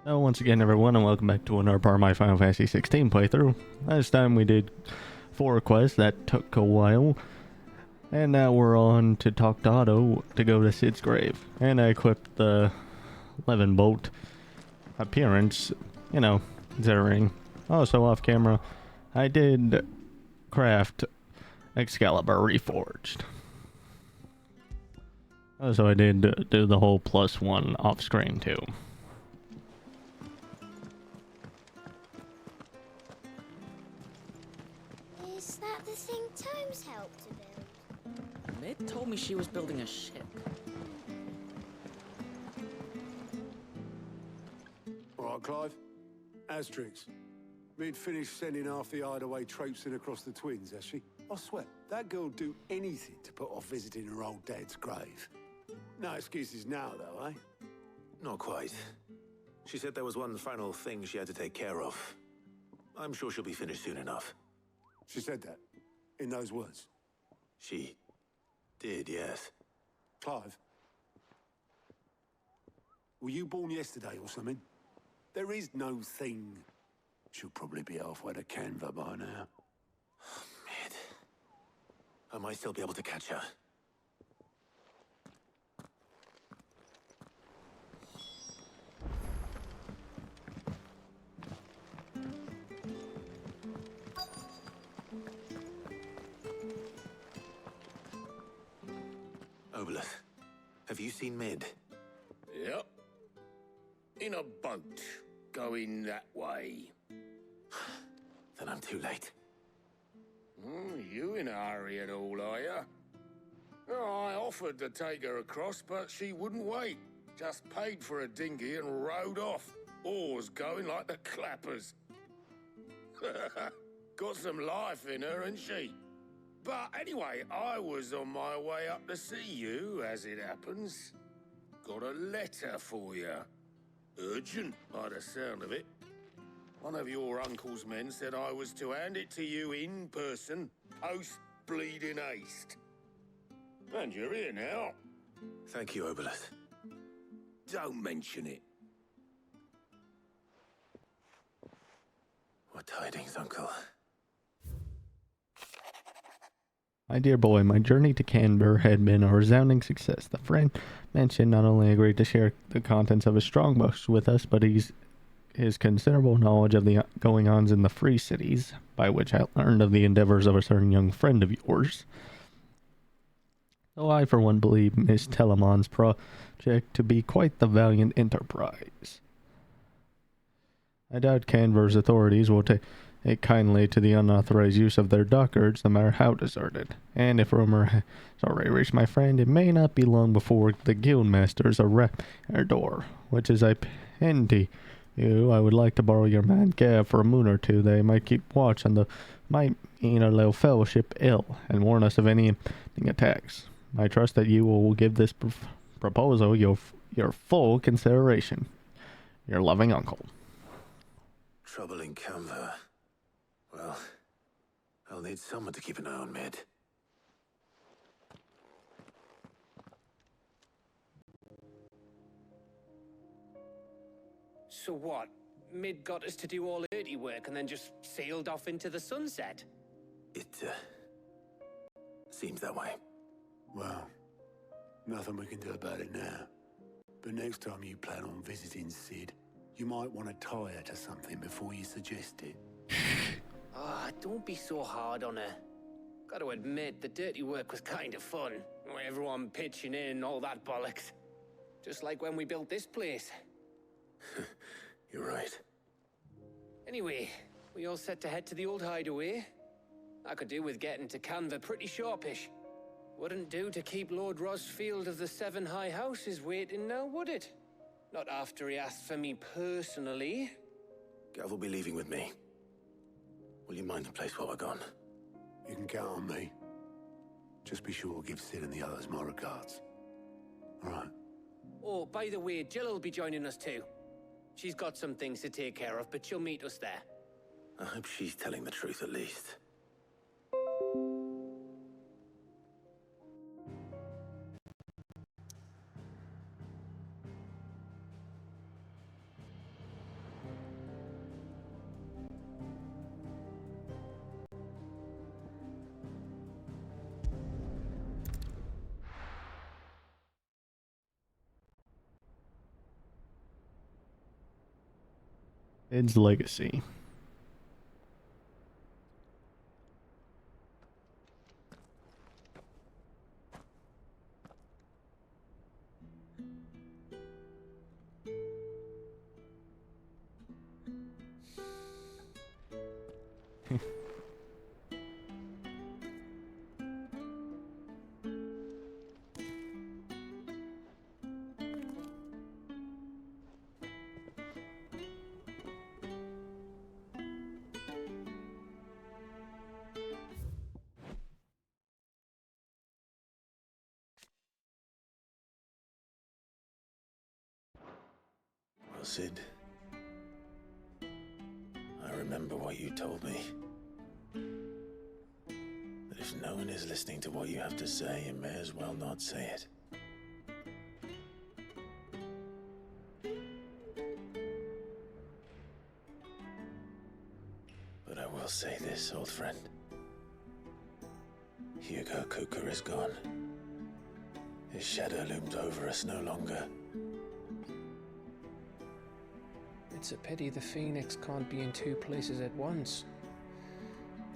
Once again, everyone, and welcome back to another part of my Final Fantasy 16 playthrough. Last time we did 4 quests that took a while, and now we're on to talk to Otto to go to Sid's grave. And I equipped the 11 bolt appearance, considering. Also, off camera, I did craft Excalibur Reforged. Also, I did do the whole +1 off screen too. Is that the thing Tomes helped to build? Mid told me she was building a ship. All right, Clive. Asterix. Mid finished sending half the hideaway traipsing across the twins, has she? I swear, that girl'd do anything to put off visiting her old dad's grave. No excuses now, though, eh? Not quite. She said there was one final thing she had to take care of. I'm sure she'll be finished soon enough. She said that, in those words. She did, yes. Clive, were you born yesterday or something? There is no thing. She'll probably be halfway to Canva by now. Mid. I might still be able to catch her. Obolus, have you seen Mid? Yep. In a boat, going that way. Then I'm too late. You in a hurry at all, are you? Oh, I offered to take her across, but she wouldn't wait. Just paid for a dinghy and rowed off. Oars going like the clappers. Got some life in her, ain't she? But anyway, I was on my way up to see you, as it happens. Got a letter for you. Urgent, by the sound of it. One of your uncle's men said I was to hand it to you in person, post-bleeding haste. And you're here now. Thank you, Obolus. Don't mention it. What tidings, Uncle? My dear boy, my journey to Canberra had been a resounding success. The friend mentioned not only agreed to share the contents of his strongbox with us, but his considerable knowledge of the going-ons in the Free Cities, by which I learned of the endeavors of a certain young friend of yours. Though I, for one, believe Miss Telemon's project to be quite the valiant enterprise. I doubt Canberra's authorities will take kindly to the unauthorized use of their dockyards, no matter how deserted. And if rumor has already reached my friend, it may not be long before the guild masters are rapping at our door, which is I pity you. I would like to borrow your man Gav for a moon or two. They might keep watch on my little fellowship ill, and warn us of any impending attacks. I trust that you will give this proposal your full consideration. Your loving uncle. Trouble in Canva. Well, I'll need someone to keep an eye on Mid. So what? Mid got us to do all the dirty work and then just sailed off into the sunset? It, seems that way. Well, nothing we can do about it now. But next time you plan on visiting Sid, you might want to tie her to something before you suggest it. Ah, don't be so hard on her. Got to admit, the dirty work was kind of fun. Everyone pitching in, all that bollocks. Just like when we built this place. You're right. Anyway, we all set to head to the old hideaway. I could do with getting to Canva pretty sharpish. Wouldn't do to keep Lord Rosfield of the Seven High Houses waiting now, would it? Not after he asked for me personally. Gav will be leaving with me. Will you mind the place while we're gone? You can count on me. Just be sure to give Sid and the others my regards. All right. Oh, by the way, Jill will be joining us too. She's got some things to take care of, but she'll meet us there. I hope she's telling the truth at least. Ed's legacy. Well, Sid, I remember what you told me. That if no one is listening to what you have to say, you may as well not say it. But I will say this, old friend. Hugo Cooker is gone. His shadow looms over us no longer. It's a pity the Phoenix can't be in two places at once.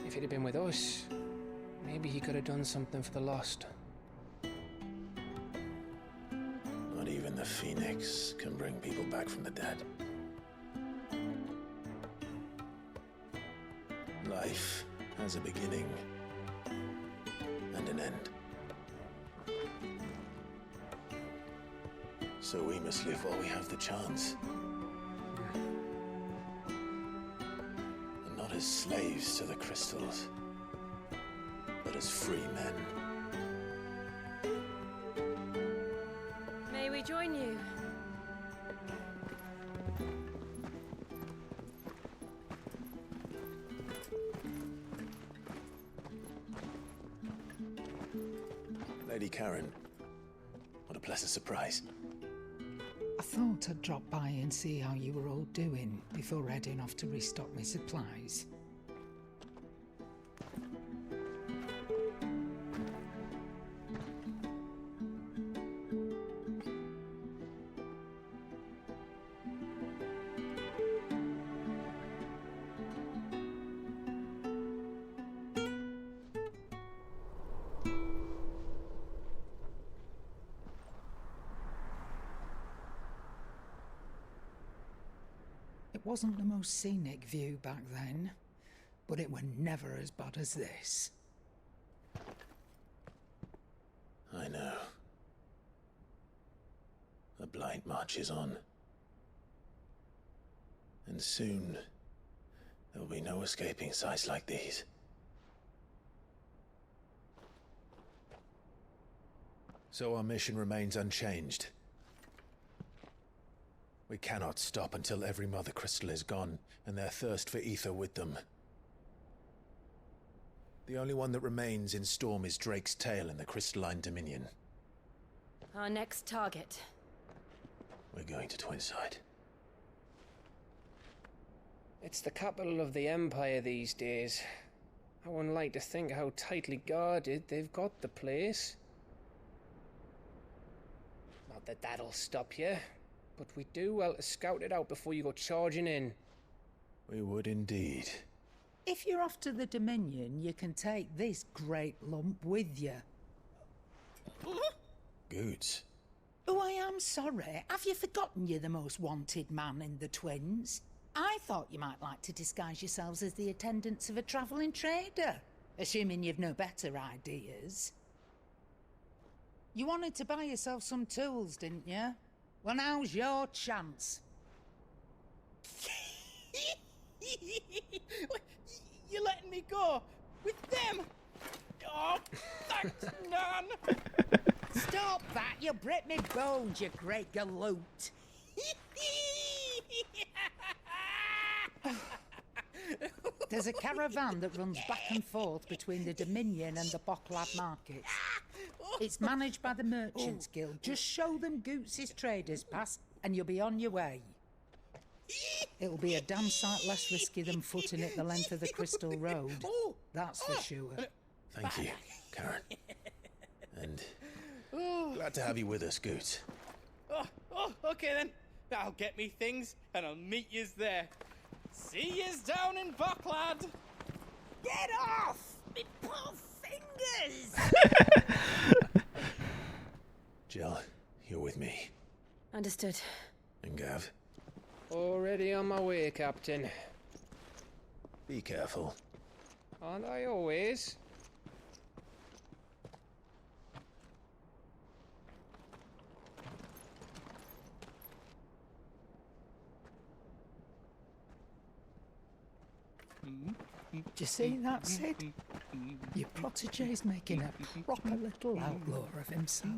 If he'd have been with us, maybe he could have done something for the Lost. Not even the Phoenix can bring people back from the dead. Life has a beginning and an end. So we must live while we have the chance. And not as slaves to the crystals, but as free men. May we join you? Lady Karen, what a pleasant surprise. I thought I'd drop by and see how you were all doing before heading off to restock my supplies. It wasn't the most scenic view back then, but it were never as bad as this. I know. The Blight marches on. And soon, there'll be no escaping sights like these. So our mission remains unchanged. We cannot stop until every Mother Crystal is gone, and their thirst for ether with them. The only one that remains in Storm is Drake's tail in the Crystalline Dominion. Our next target. We're going to Twinside. It's the capital of the Empire these days. I wouldn't like to think how tightly guarded they've got the place. Not that that'll stop you, but we do well to scout it out before you go charging in. We would indeed. If you're off to the Dominion, you can take this great lump with you. Goods. Oh, I am sorry. Have you forgotten you're the most wanted man in the Twins? I thought you might like to disguise yourselves as the attendants of a travelling trader, assuming you've no better ideas. You wanted to buy yourself some tools, didn't you? Well, now's your chance. You're letting me go with them? Oh, thanks, Nan. Stop that! You'll break me bones, you great galoot. There's a caravan that runs back and forth between the Dominion and the Boklad markets. It's managed by the Merchants Guild. Just show them Goots' traders pass and you'll be on your way. It'll be a damn sight less risky than footing it the length of the Crystal Road. That's for sure. Thank you, Karen. And glad to have you with us, Goots. Okay then. I'll get me things and I'll meet yous there. See yous down in Boklad. Get off! Me poor fingers! Jill, you're with me. Understood. And Gav, Already on my way, Captain. be careful. Aren't I always? Do you see that, Sid? Your protege's making a proper little outlaw of himself.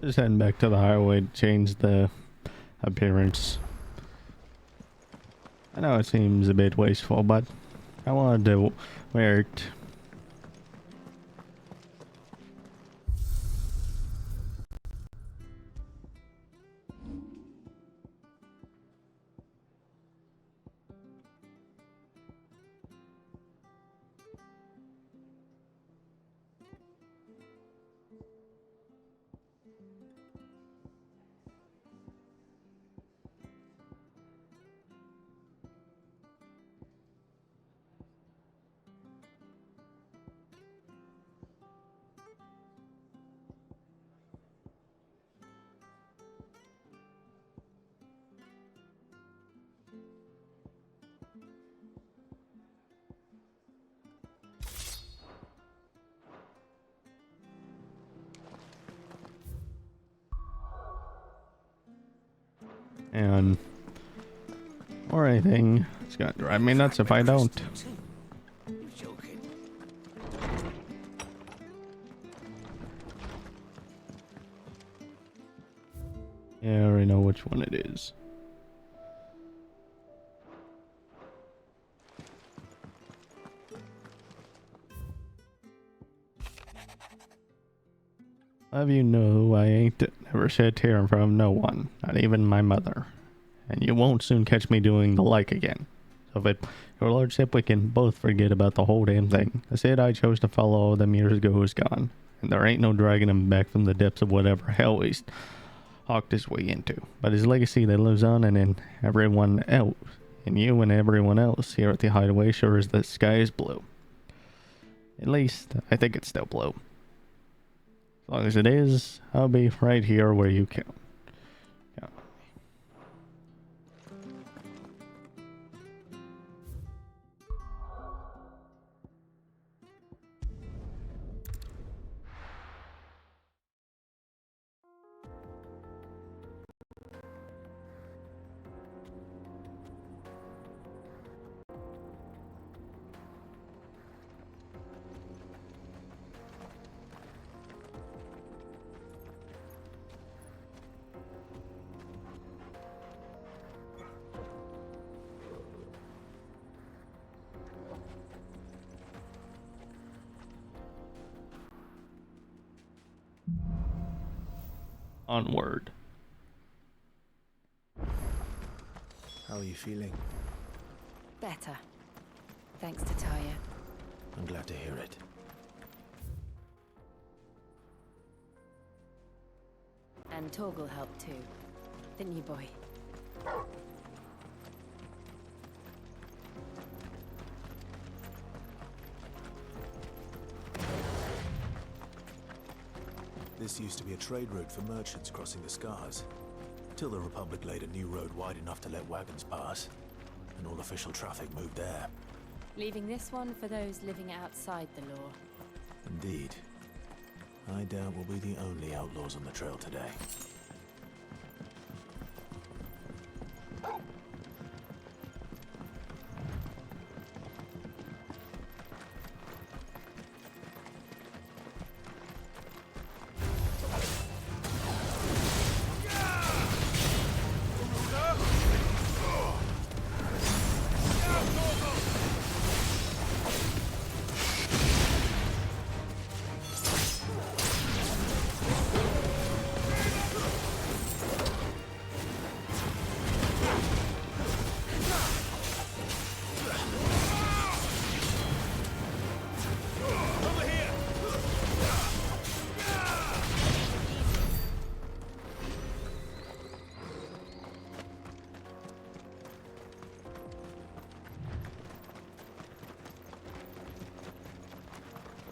Just heading back to the highway to change the appearance. I know it seems a bit wasteful, but I wanted to wear it. And or anything. It's gonna drive me nuts if I don't. You're joking. Yeah, I already know which one it is. Have you know I ain't never shed tear in front of no one, not even my mother. And you won't soon catch me doing the like again. So if it, your lordship, we can both forget about the whole damn thing. The Sid I chose to follow all them years ago is gone. And there ain't no dragging him back from the depths of whatever hell he's hawked his way into. But his legacy that lives on and in everyone else, in you and everyone else here at the Hideaway, sure as the sky is blue. At least, I think it's still blue. As long as it is, I'll be right here where you count. Onward. How are you feeling? Better. Thanks to Taya. I'm glad to hear it. And Torgal helped too. Didn't you, boy? This used to be a trade route for merchants crossing the Scars, till the Republic laid a new road wide enough to let wagons pass, and all official traffic moved there. Leaving this one for those living outside the law. Indeed. I doubt we'll be the only outlaws on the trail today.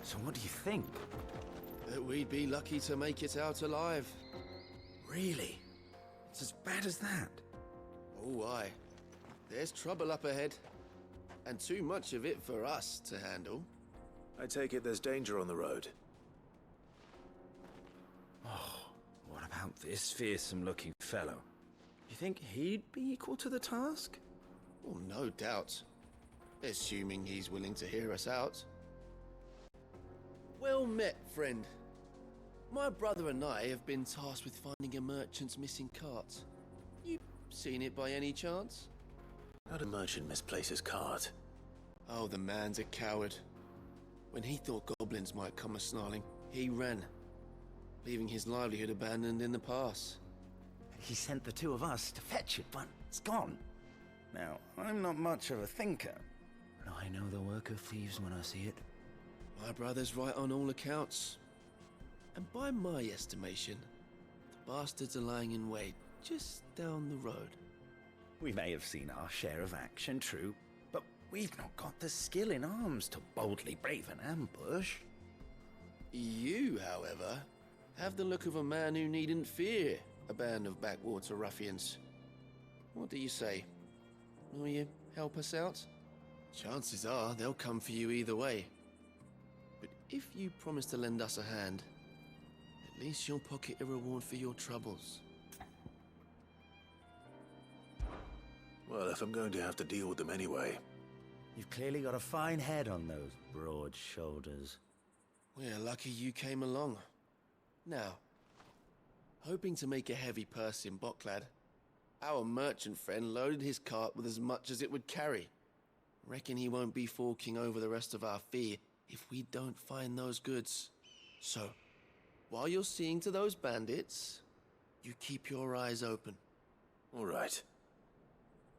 So what do you think? That we'd be lucky to make it out alive. Really? It's as bad as that? Oh, aye. There's trouble up ahead. And too much of it for us to handle. I take it there's danger on the road. Oh, what about this fearsome-looking fellow? You think he'd be equal to the task? Well, no doubt. Assuming he's willing to hear us out. Well met, friend. My brother and I have been tasked with finding a merchant's missing cart. You seen it by any chance? How'd a merchant misplace his cart? Oh, the man's a coward. When he thought goblins might come a-snarling, he ran, leaving his livelihood abandoned in the pass. He sent the two of us to fetch it, but it's gone. Now, I'm not much of a thinker, but I know the work of thieves when I see it. My brother's right on all accounts. And by my estimation, the bastards are lying in wait just down the road. We may have seen our share of action, true, but we've not got the skill in arms to boldly brave an ambush. You, however, have the look of a man who needn't fear a band of backwater ruffians. What do you say? Will you help us out? Chances are they'll come for you either way. But if you promise to lend us a hand, at least you'll pocket a reward for your troubles. Well, if I'm going to have to deal with them anyway. You've clearly got a fine head on those broad shoulders. We're lucky you came along. Now, hoping to make a heavy purse in Boklad, our merchant friend loaded his cart with as much as it would carry. Reckon he won't be forking over the rest of our fee if we don't find those goods. So, while you're seeing to those bandits, you keep your eyes open. All right.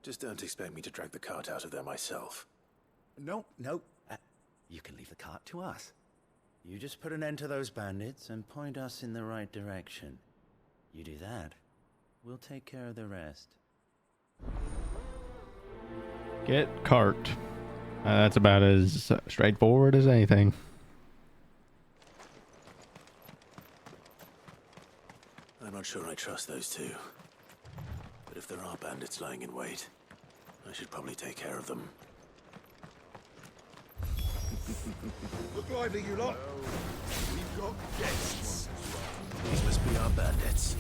Just don't expect me to drag the cart out of there myself. No. You can leave the cart to us. You just put an end to those bandits and point us in the right direction. You do that, we'll take care of the rest. Get cart. That's about as straightforward as anything. I'm not sure I trust those two. But if there are bandits lying in wait, I should probably take care of them. Look lively, you lot. We've got guests. These must be our bandits.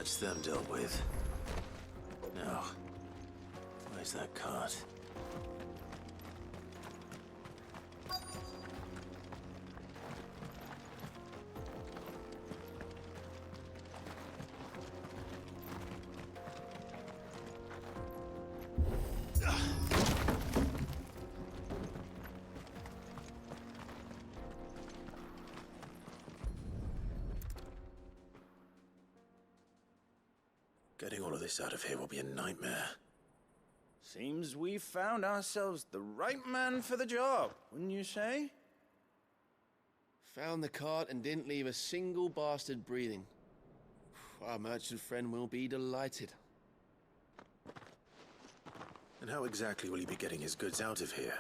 That's them dealt with. Now, where's that cart? Getting all of this out of here will be a nightmare. Seems we've found ourselves the right man for the job, wouldn't you say? Found the cart and didn't leave a single bastard breathing. Our merchant friend will be delighted. And how exactly will he be getting his goods out of here?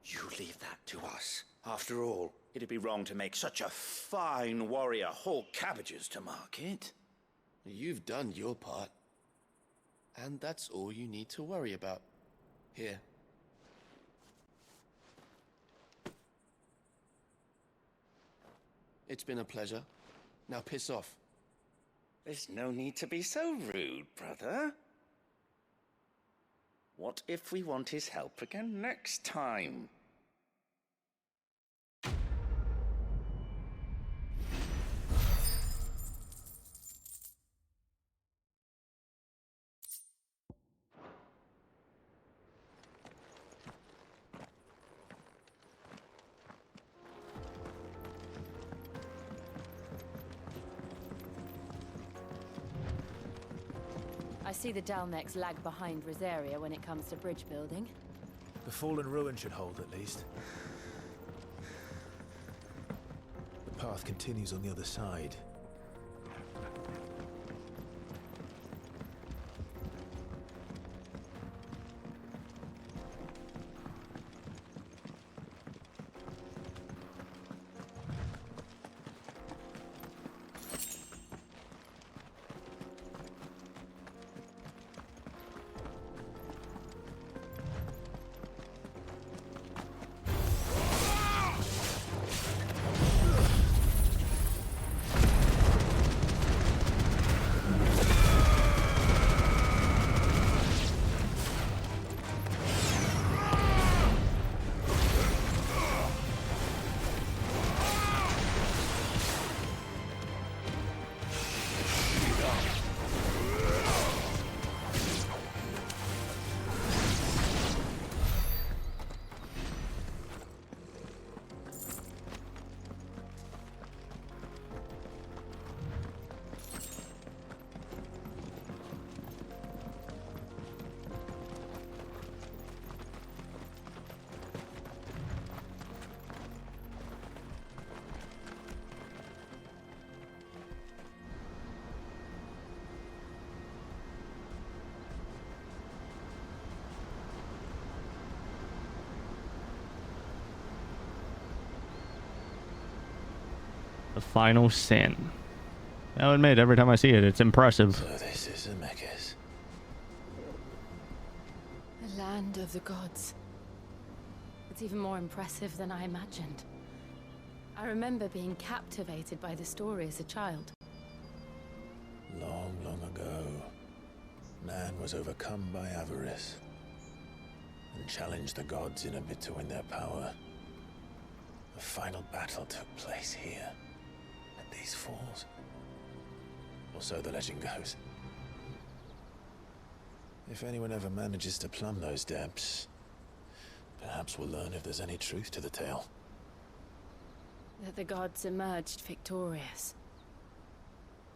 You leave that to us. After all, it'd be wrong to make such a fine warrior haul cabbages to market. You've done your part. And that's all you need to worry about. Here. It's been a pleasure. Now piss off. There's no need to be so rude, brother. What if we want his help again next time? I see the Dalnecs lag behind Rosaria when it comes to bridge building. The fallen ruin should hold, at least. The path continues on the other side. The final sin. I'll admit, every time I see it, it's impressive. So this is Zemeckis. The land of the gods. It's even more impressive than I imagined. I remember being captivated by the story as a child. Long, long ago, man was overcome by avarice and challenged the gods in a bid to win their power. The final battle took place here, at these falls. Or so the legend goes. If anyone ever manages to plumb those depths, perhaps we'll learn if there's any truth to the tale. That the gods emerged victorious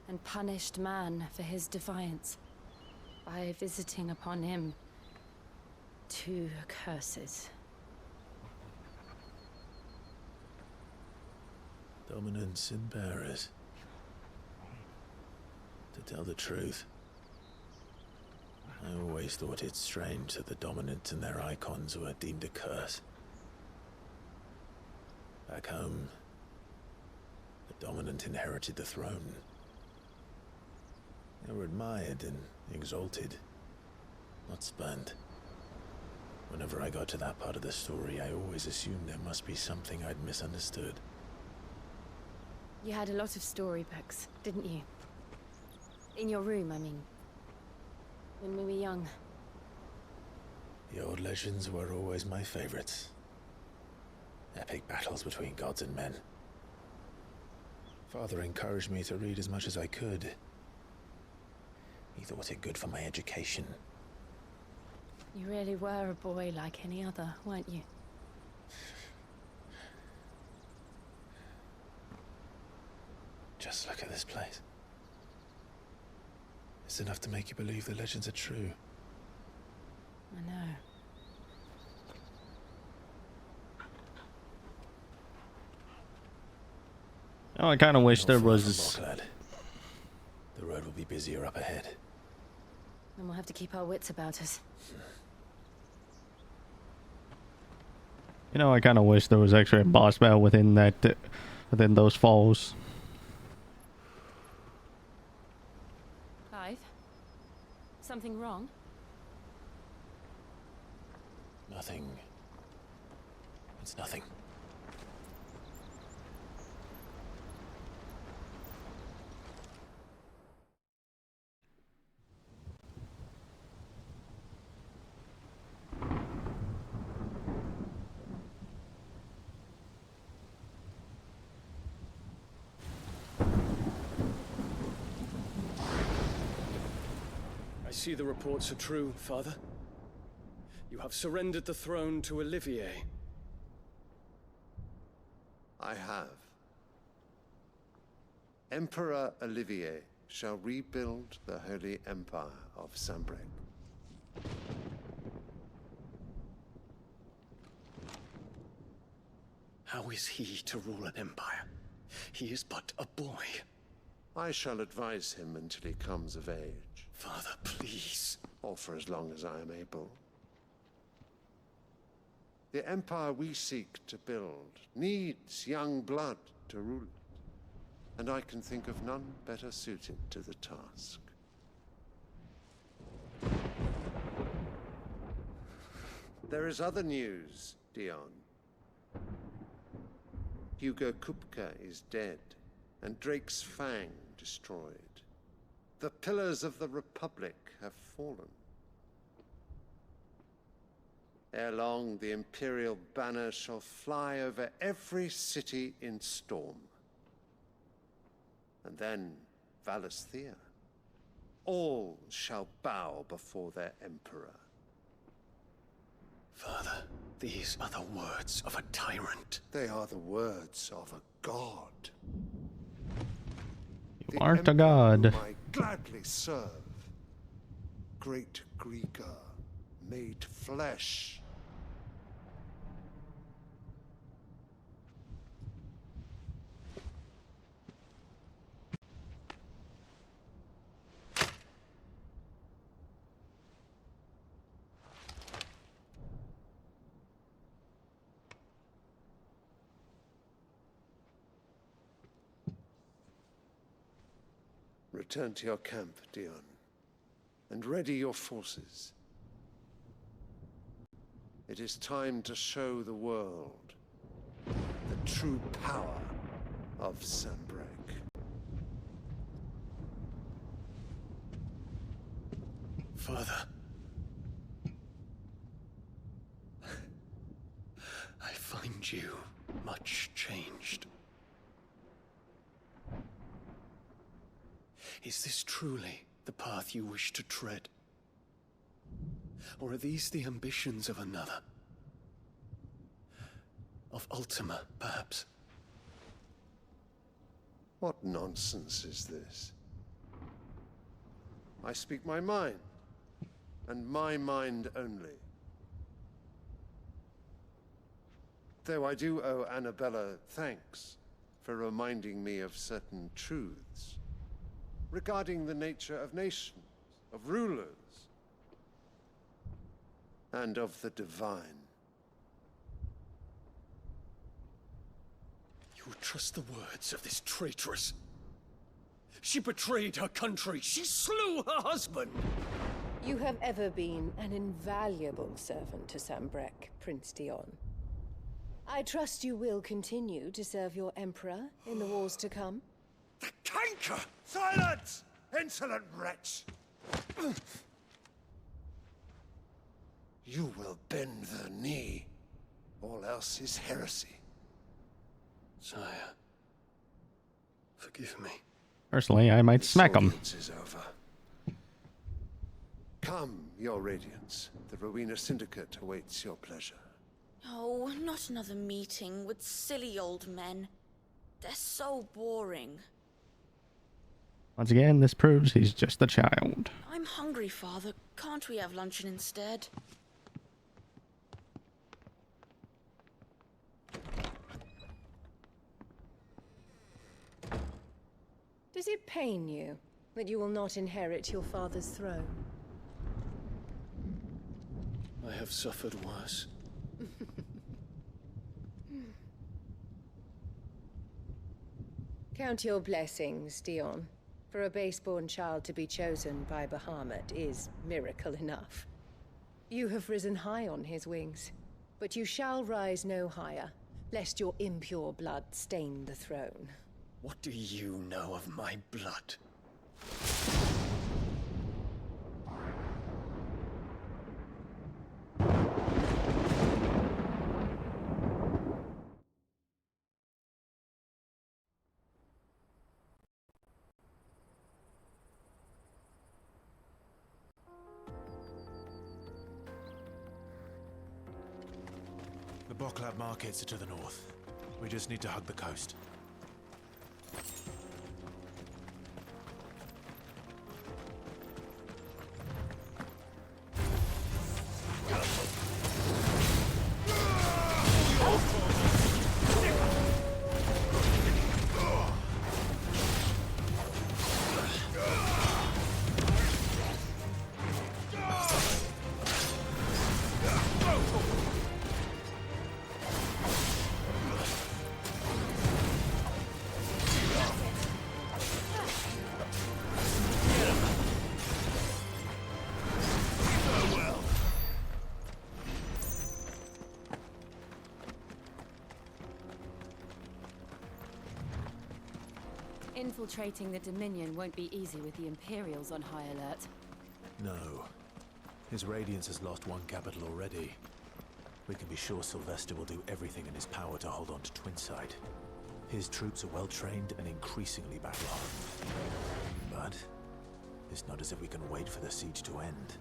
and punished man for his defiance by visiting upon him 2 curses. Dominance and bearers. To tell the truth, I always thought it strange that the dominant and their icons were deemed a curse. Back home, the dominant inherited the throne. They were admired and exalted, not spurned. Whenever I got to that part of the story, I always assumed there must be something I'd misunderstood. You had a lot of storybooks, didn't you? In your room, I mean. When we were young. The old legends were always my favorites. Epic battles between gods and men. Father encouraged me to read as much as I could. He thought it good for my education. You really were a boy like any other, weren't you? Just look at this place. It's enough to make you believe the legends are true. I know. Oh, I kind of wish there Not far was. from Boklad. The road will be busier up ahead. Then we'll have to keep our wits about us. You know, I kind of wish there was actually a boss battle within that, within those falls. Clive? Something wrong? Nothing. It's nothing. I see the reports are true, Father. You have surrendered the throne to Olivier. I have. Emperor Olivier shall rebuild the Holy Empire of Sanbreque. How is he to rule an empire? He is but a boy. I shall advise him until he comes of age. Father, please. Or for as long as I am able. The empire we seek to build needs young blood to rule it, and I can think of none better suited to the task. There is other news, Dion. Hugo Kupka is dead, and Drake's Fang destroyed. The pillars of the Republic have fallen. Ere long, the Imperial banner shall fly over every city in Storm. And then Valisthea. All shall bow before their Emperor. Father, these are the words of a tyrant. They are the words of a god. You aren't a god. Whom I gladly serve. Great Greeker, made flesh. Return to your camp, Dion, and ready your forces. It is time to show the world the true power of Sanbreque. Father. I find you much changed. Is this truly the path you wish to tread? Or are these the ambitions of another? Of Ultima, perhaps? What nonsense is this? I speak my mind, and my mind only. Though I do owe Annabella thanks for reminding me of certain truths regarding the nature of nations, of rulers, and of the divine. You would trust the words of this traitress? She betrayed her country. She slew her husband. You have ever been an invaluable servant to Sanbreque, Prince Dion. I trust you will continue to serve your Emperor in the wars to come. The canker! Silence! Insolent wretch! You will bend the knee. All else is heresy. Sire, forgive me. Personally, I might smack him. This is over. Come, your radiance. The Rowena Syndicate awaits your pleasure. Oh, not another meeting with silly old men. They're so boring. Once again, this proves he's just a child. I'm hungry, Father. Can't we have luncheon instead? Does it pain you that you will not inherit your father's throne? I have suffered worse. Count your blessings, Dion. For a base-born child to be chosen by Bahamut is miracle enough. You have risen high on his wings, but you shall rise no higher, lest your impure blood stain the throne. What do you know of my blood? The Boklad markets are to the north. We just need to hug the coast. Infiltrating the Dominion won't be easy with the Imperials on high alert. No. His Radiance has lost one capital already. We can be sure Sylvester will do everything in his power to hold on to Twinside. His troops are well trained and increasingly battle-hardened. But it's not as if we can wait for the siege to end.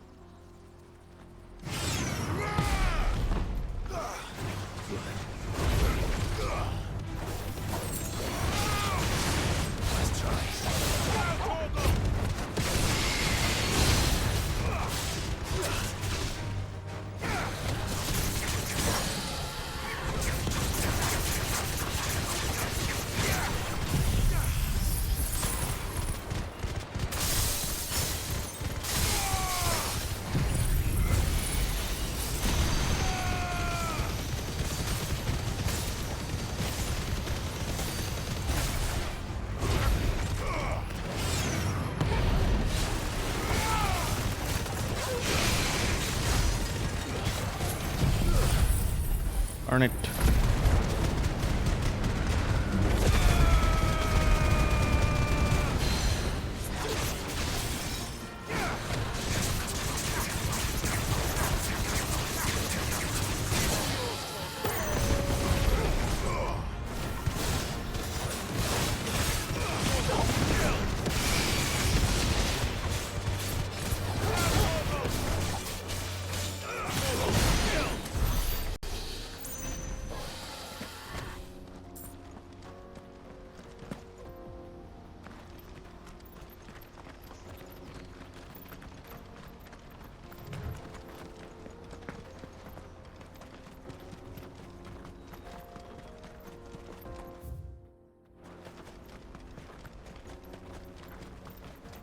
Darn it.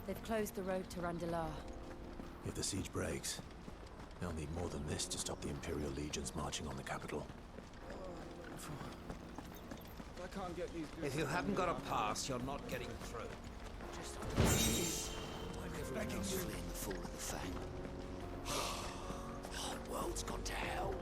They've closed the road to Randalar. If the siege breaks, they'll need more than this to stop the Imperial legions marching on the capital. If you haven't got a pass, you're not getting through. Everyone else fleeing the fall of the Fang. The whole world's gone to hell.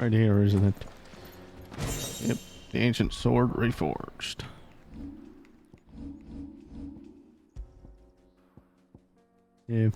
Right here, isn't it? Yep. The ancient sword reforged. Yeah.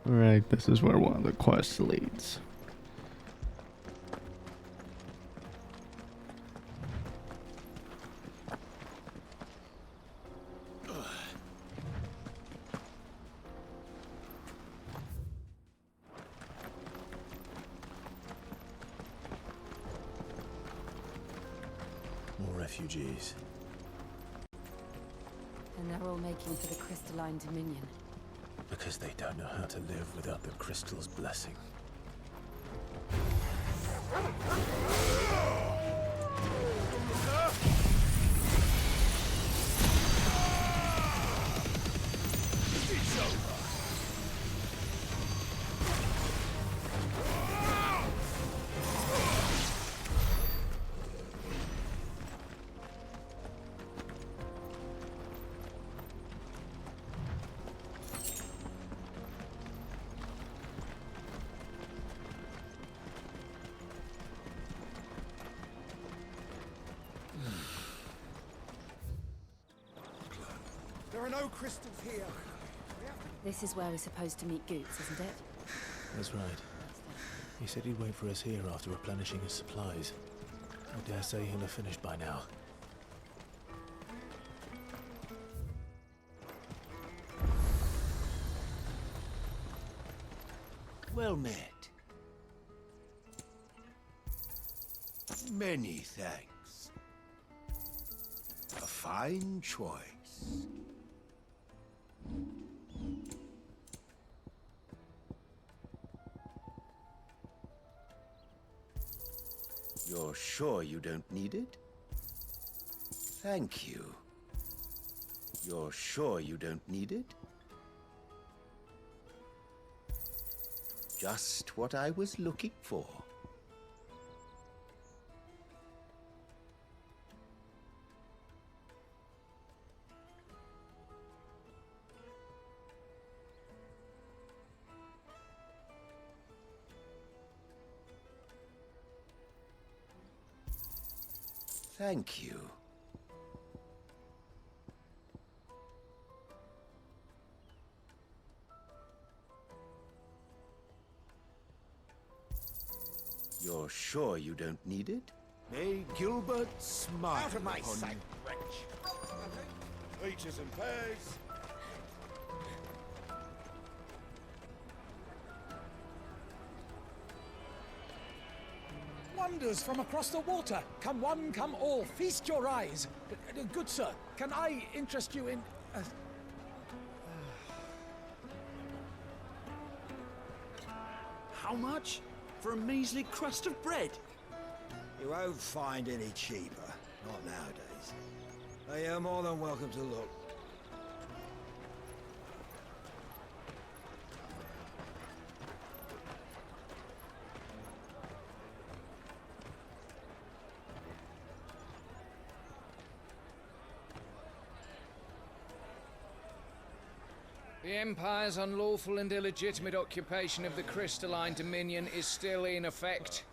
Alright, this is where one of the quests leads. More refugees. And they're all making for the crystalline dominion. Because they don't know how to live without the crystal's blessing. There are no crystals here. This is where we're supposed to meet Goots, isn't it? That's right. He said he'd wait for us here after replenishing his supplies. I dare say he'll have finished by now. Well met. Many thanks. A fine choice. You're sure you don't need it? Thank you. You're sure you don't need it? Just what I was looking for. Thank you. You're sure you don't need it? May Gilbert smile Out of my upon sight, you. wretch! Peaches and pears. Wonders from across the water. Come one, come all. Feast your eyes. Good sir, can I interest you in... How much? For a measly crust of bread? You won't find any cheaper. Not nowadays. But you're more than welcome to look. The Empire's unlawful and illegitimate occupation of the crystalline dominion is still in effect.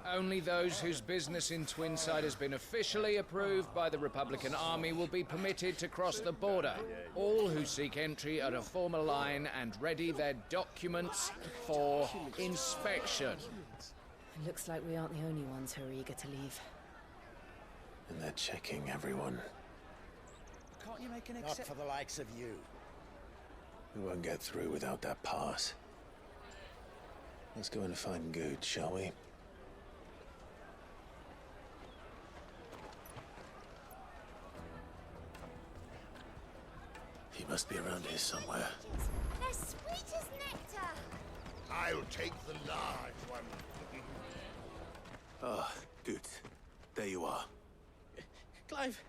Only those whose business in Twinside has been officially approved by the Republican Army will be permitted to cross the border. All who seek entry are to form a line and ready their documents for inspection. It looks like we aren't the only ones who are eager to leave. And they're checking everyone. Can't you make an Not for the likes of you. We won't get through without that pass. Let's go and find Good, shall we? He must be around here somewhere. They're sweet as nectar. I'll take the large one. Ah, Good. There you are. Clive,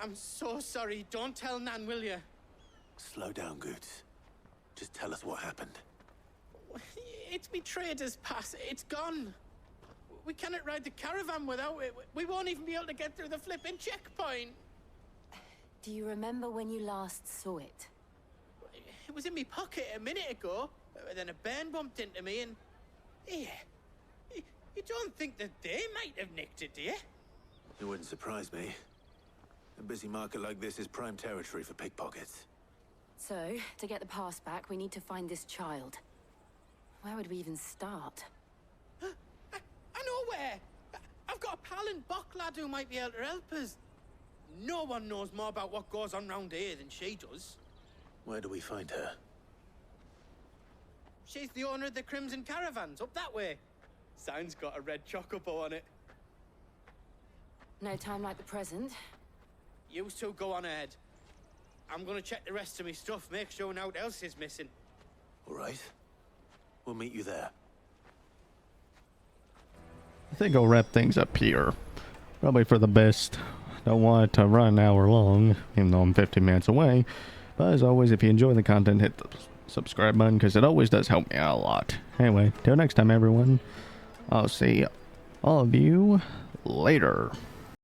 I'm so sorry. Don't tell Nan, will you? Slow down, Good. Just tell us what happened. It's me trader's pass. It's gone. We cannot ride the caravan without it. We won't even be able to get through the flipping checkpoint. Do you remember when you last saw it? It was in my pocket a minute ago. Then a bairn bumped into me and... Yeah. You don't think that they might have nicked it, do you? It wouldn't surprise me. A busy market like this is prime territory for pickpockets. So, to get the pass back, we need to find this child. Where would we even start? I know where! I've got a pal in Boklad who might be able to help us. No one knows more about what goes on round here than she does. Where do we find her? She's the owner of the Crimson Caravans, up that way. Sign's got a red chocobo on it. No time like the present. You two go on ahead. I'm gonna check the rest of my stuff, make sure naught else is missing. All right. We'll meet you there. I think I'll wrap things up here. Probably for the best. Don't want it to run an hour long, even though I'm 15 minutes away. But as always, if you enjoy the content, hit the subscribe button, because it always does help me out a lot. Anyway, till next time, everyone. I'll see all of you later.